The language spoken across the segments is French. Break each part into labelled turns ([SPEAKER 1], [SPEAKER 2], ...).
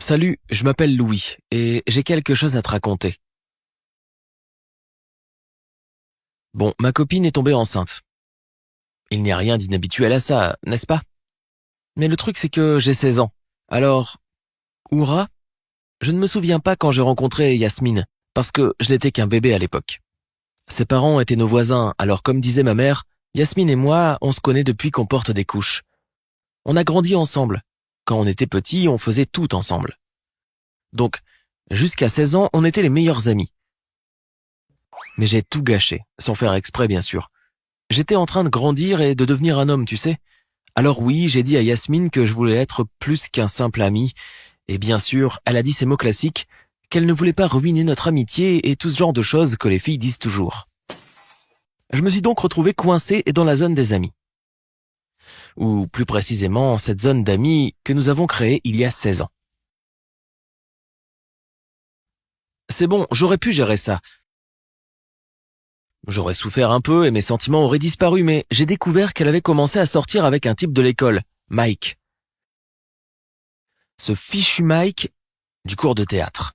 [SPEAKER 1] Salut, je m'appelle Louis et j'ai quelque chose à te raconter. Bon, ma copine est tombée enceinte. Il n'y a rien d'inhabituel à ça, n'est-ce pas? Mais le truc c'est que j'ai 16 ans. Alors, Oura, je ne me souviens pas quand j'ai rencontré Yasmine, parce que je n'étais qu'un bébé à l'époque. Ses parents étaient nos voisins, alors comme disait ma mère, Yasmine et moi, on se connaît depuis qu'on porte des couches. On a grandi ensemble. Quand on était petits, on faisait tout ensemble. Donc, jusqu'à 16 ans, on était les meilleurs amis. Mais j'ai tout gâché, sans faire exprès bien sûr. J'étais en train de grandir et de devenir un homme, tu sais. Alors oui, j'ai dit à Yasmine que je voulais être plus qu'un simple ami, et bien sûr, elle a dit ces mots classiques, qu'elle ne voulait pas ruiner notre amitié et tout ce genre de choses que les filles disent toujours. Je me suis donc retrouvé coincé dans la zone des amis. Ou plus précisément, cette zone d'amis que nous avons créée il y a 16 ans. C'est bon, j'aurais pu gérer ça. J'aurais souffert un peu et mes sentiments auraient disparu, mais j'ai découvert qu'elle avait commencé à sortir avec un type de l'école, Mike. Ce fichu Mike du cours de théâtre.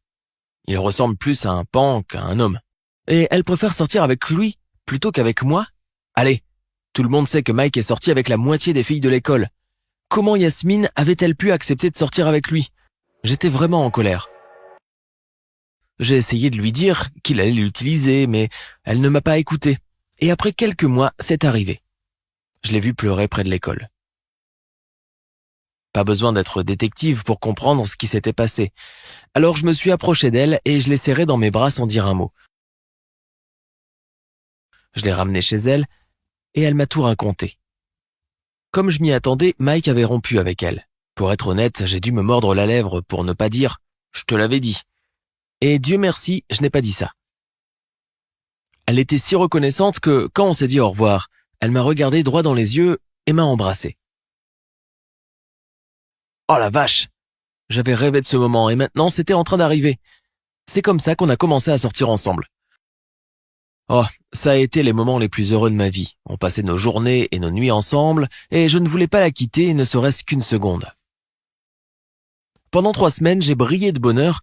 [SPEAKER 1] Il ressemble plus à un pan qu'à un homme. Et elle préfère sortir avec lui plutôt qu'avec moi? Allez, tout le monde sait que Mike est sorti avec la moitié des filles de l'école. Comment Yasmine avait-elle pu accepter de sortir avec lui? J'étais vraiment en colère. J'ai essayé de lui dire qu'il allait l'utiliser, mais elle ne m'a pas écouté. Et après quelques mois, c'est arrivé. Je l'ai vu pleurer près de l'école. Pas besoin d'être détective pour comprendre ce qui s'était passé. Alors je me suis approché d'elle et je l'ai serrée dans mes bras sans dire un mot. Je l'ai ramenée chez elle et elle m'a tout raconté. Comme je m'y attendais, Mike avait rompu avec elle. Pour être honnête, j'ai dû me mordre la lèvre pour ne pas dire « je te l'avais dit ». Et Dieu merci, je n'ai pas dit ça. Elle était si reconnaissante que, quand on s'est dit au revoir, elle m'a regardé droit dans les yeux et m'a embrassé. Oh la vache! J'avais rêvé de ce moment et maintenant c'était en train d'arriver. C'est comme ça qu'on a commencé à sortir ensemble. Oh, ça a été les moments les plus heureux de ma vie. On passait nos journées et nos nuits ensemble et je ne voulais pas la quitter ne serait-ce qu'une seconde. Pendant 3 semaines, j'ai brillé de bonheur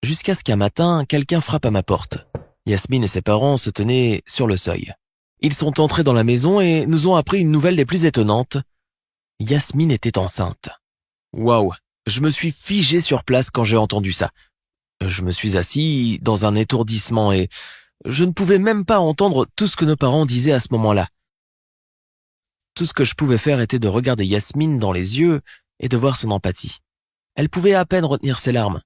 [SPEAKER 1] jusqu'à ce qu'un matin, quelqu'un frappe à ma porte. Yasmine et ses parents se tenaient sur le seuil. Ils sont entrés dans la maison et nous ont appris une nouvelle des plus étonnantes. Yasmine était enceinte. Waouh, je me suis figé sur place quand j'ai entendu ça. Je me suis assis dans un étourdissement et je ne pouvais même pas entendre tout ce que nos parents disaient à ce moment-là. Tout ce que je pouvais faire était de regarder Yasmine dans les yeux et de voir son empathie. Elle pouvait à peine retenir ses larmes.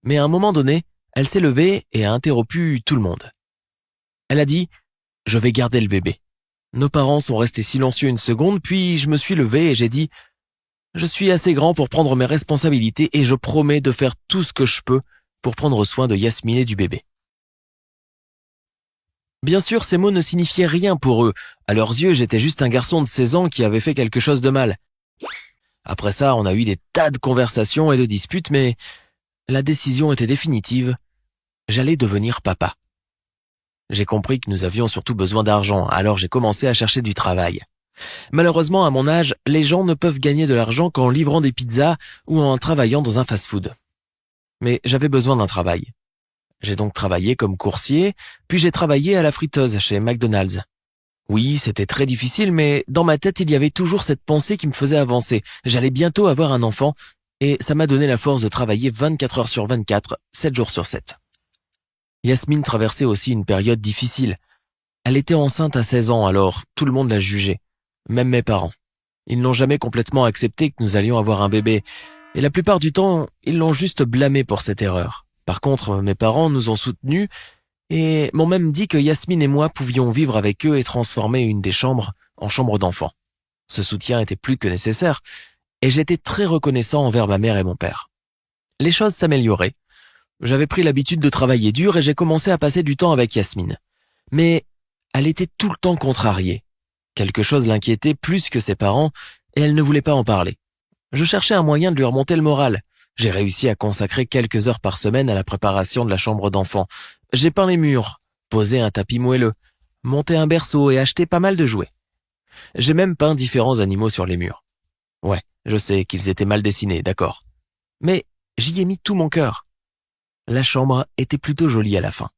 [SPEAKER 1] Mais à un moment donné, elle s'est levée et a interrompu tout le monde. Elle a dit « Je vais garder le bébé ». Nos parents sont restés silencieux une seconde, puis je me suis levé et j'ai dit « Je suis assez grand pour prendre mes responsabilités et je promets de faire tout ce que je peux pour prendre soin de Yasmine et du bébé ». Bien sûr, ces mots ne signifiaient rien pour eux. À leurs yeux, j'étais juste un garçon de 16 ans qui avait fait quelque chose de mal. Après ça, on a eu des tas de conversations et de disputes, mais la décision était définitive. J'allais devenir papa. J'ai compris que nous avions surtout besoin d'argent, alors j'ai commencé à chercher du travail. Malheureusement, à mon âge, les gens ne peuvent gagner de l'argent qu'en livrant des pizzas ou en travaillant dans un fast-food. Mais j'avais besoin d'un travail. J'ai donc travaillé comme coursier, puis j'ai travaillé à la friteuse chez McDonald's. Oui, c'était très difficile, mais dans ma tête, il y avait toujours cette pensée qui me faisait avancer. J'allais bientôt avoir un enfant, et ça m'a donné la force de travailler 24 heures sur 24, 7 jours sur 7. Yasmine traversait aussi une période difficile. Elle était enceinte à 16 ans, alors tout le monde l'a jugée, même mes parents. Ils n'ont jamais complètement accepté que nous allions avoir un bébé, et la plupart du temps, ils l'ont juste blâmé pour cette erreur. Par contre, mes parents nous ont soutenus et m'ont même dit que Yasmine et moi pouvions vivre avec eux et transformer une des chambres en chambre d'enfant. Ce soutien était plus que nécessaire et j'étais très reconnaissant envers ma mère et mon père. Les choses s'amélioraient. J'avais pris l'habitude de travailler dur et j'ai commencé à passer du temps avec Yasmine. Mais elle était tout le temps contrariée. Quelque chose l'inquiétait plus que ses parents et elle ne voulait pas en parler. Je cherchais un moyen de lui remonter le moral. J'ai réussi à consacrer quelques heures par semaine à la préparation de la chambre d'enfant. J'ai peint les murs, posé un tapis moelleux, monté un berceau et acheté pas mal de jouets. J'ai même peint différents animaux sur les murs. Ouais, je sais qu'ils étaient mal dessinés, d'accord. Mais J'y ai mis tout mon cœur. La chambre était plutôt jolie à la fin.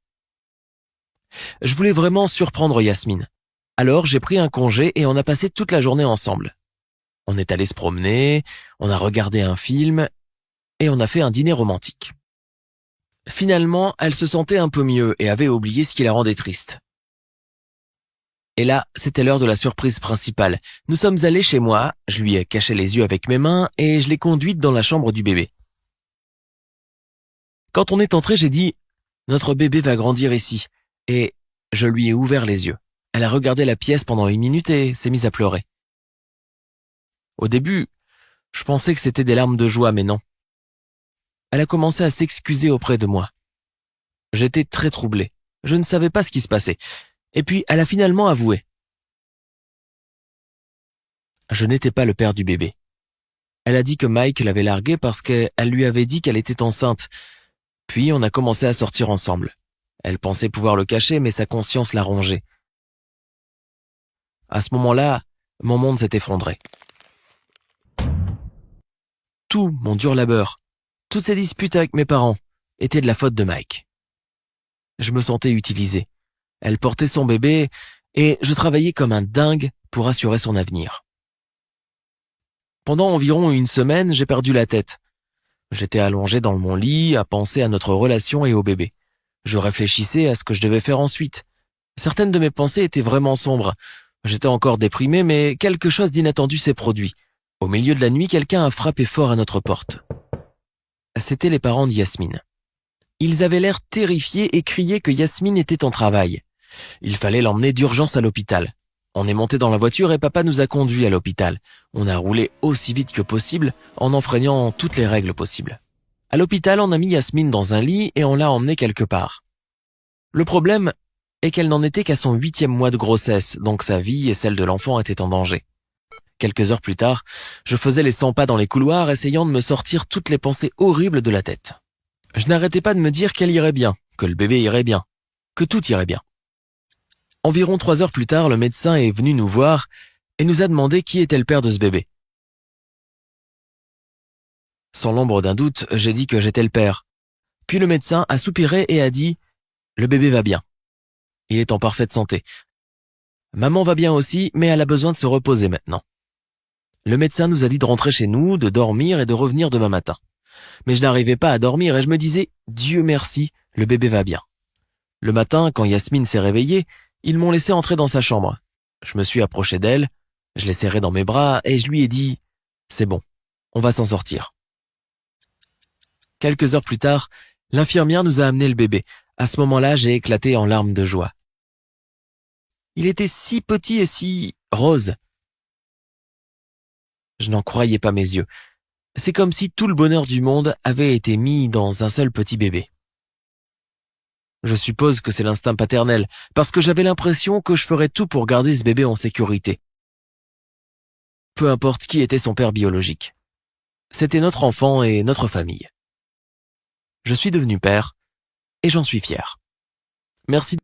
[SPEAKER 1] Je voulais vraiment surprendre Yasmine. Alors j'ai pris un congé et on a passé toute la journée ensemble. On est allé se promener, on a regardé un film et on a fait un dîner romantique. Finalement, elle se sentait un peu mieux et avait oublié ce qui la rendait triste. Et là, c'était l'heure de la surprise principale. Nous sommes allés chez moi, je lui ai caché les yeux avec mes mains et je l'ai conduite dans la chambre du bébé. Quand on est entré, j'ai dit « Notre bébé va grandir ici » et je lui ai ouvert les yeux. Elle a regardé la pièce pendant 1 minute et s'est mise à pleurer. Au début, je pensais que c'était des larmes de joie, mais non. Elle a commencé à s'excuser auprès de moi. J'étais très troublé. Je ne savais pas ce qui se passait. Et puis, elle a finalement avoué. Je n'étais pas le père du bébé. Elle a dit que Mike l'avait larguée parce qu'elle lui avait dit qu'elle était enceinte. Puis, on a commencé à sortir ensemble. Elle pensait pouvoir le cacher, mais sa conscience l'a rongé. À ce moment-là, mon monde s'est effondré. Tout mon dur labeur, toutes ces disputes avec mes parents, étaient de la faute de Mike. Je me sentais utilisé. Elle portait son bébé et je travaillais comme un dingue pour assurer son avenir. Pendant environ 1 semaine, j'ai perdu la tête. J'étais allongé dans mon lit à penser à notre relation et au bébé. Je réfléchissais à ce que je devais faire ensuite. Certaines de mes pensées étaient vraiment sombres. J'étais encore déprimé, mais quelque chose d'inattendu s'est produit. Au milieu de la nuit, quelqu'un a frappé fort à notre porte. C'étaient les parents de Yasmine. Ils avaient l'air terrifiés et criaient que Yasmine était en travail. Il fallait l'emmener d'urgence à l'hôpital. On est monté dans la voiture et papa nous a conduits à l'hôpital. On a roulé aussi vite que possible en enfreignant toutes les règles possibles. À l'hôpital, on a mis Yasmine dans un lit et on l'a emmenée quelque part. Le problème est qu'elle n'en était qu'à son 8e mois de grossesse, donc sa vie et celle de l'enfant étaient en danger. Quelques heures plus tard, je faisais les 100 pas dans les couloirs, essayant de me sortir toutes les pensées horribles de la tête. Je n'arrêtais pas de me dire qu'elle irait bien, que le bébé irait bien, que tout irait bien. Environ 3 heures plus tard, le médecin est venu nous voir et nous a demandé qui était le père de ce bébé. Sans l'ombre d'un doute, j'ai dit que j'étais le père. Puis le médecin a soupiré et a dit « Le bébé va bien. Il est en parfaite santé. Maman va bien aussi, mais elle a besoin de se reposer maintenant. » Le médecin nous a dit de rentrer chez nous, de dormir et de revenir demain matin. Mais je n'arrivais pas à dormir et je me disais « Dieu merci, le bébé va bien. » Le matin, quand Yasmine s'est réveillée, ils m'ont laissé entrer dans sa chambre. Je me suis approché d'elle, je l'ai serrée dans mes bras et je lui ai dit « C'est bon, on va s'en sortir. » Quelques heures plus tard, l'infirmière nous a amené le bébé. À ce moment-là, j'ai éclaté en larmes de joie. Il était si petit et si rose. Je n'en croyais pas mes yeux. C'est comme si tout le bonheur du monde avait été mis dans un seul petit bébé. Je suppose que c'est l'instinct paternel, parce que j'avais l'impression que je ferais tout pour garder ce bébé en sécurité. Peu importe qui était son père biologique. C'était notre enfant et notre famille. Je suis devenu père, et j'en suis fier. Merci.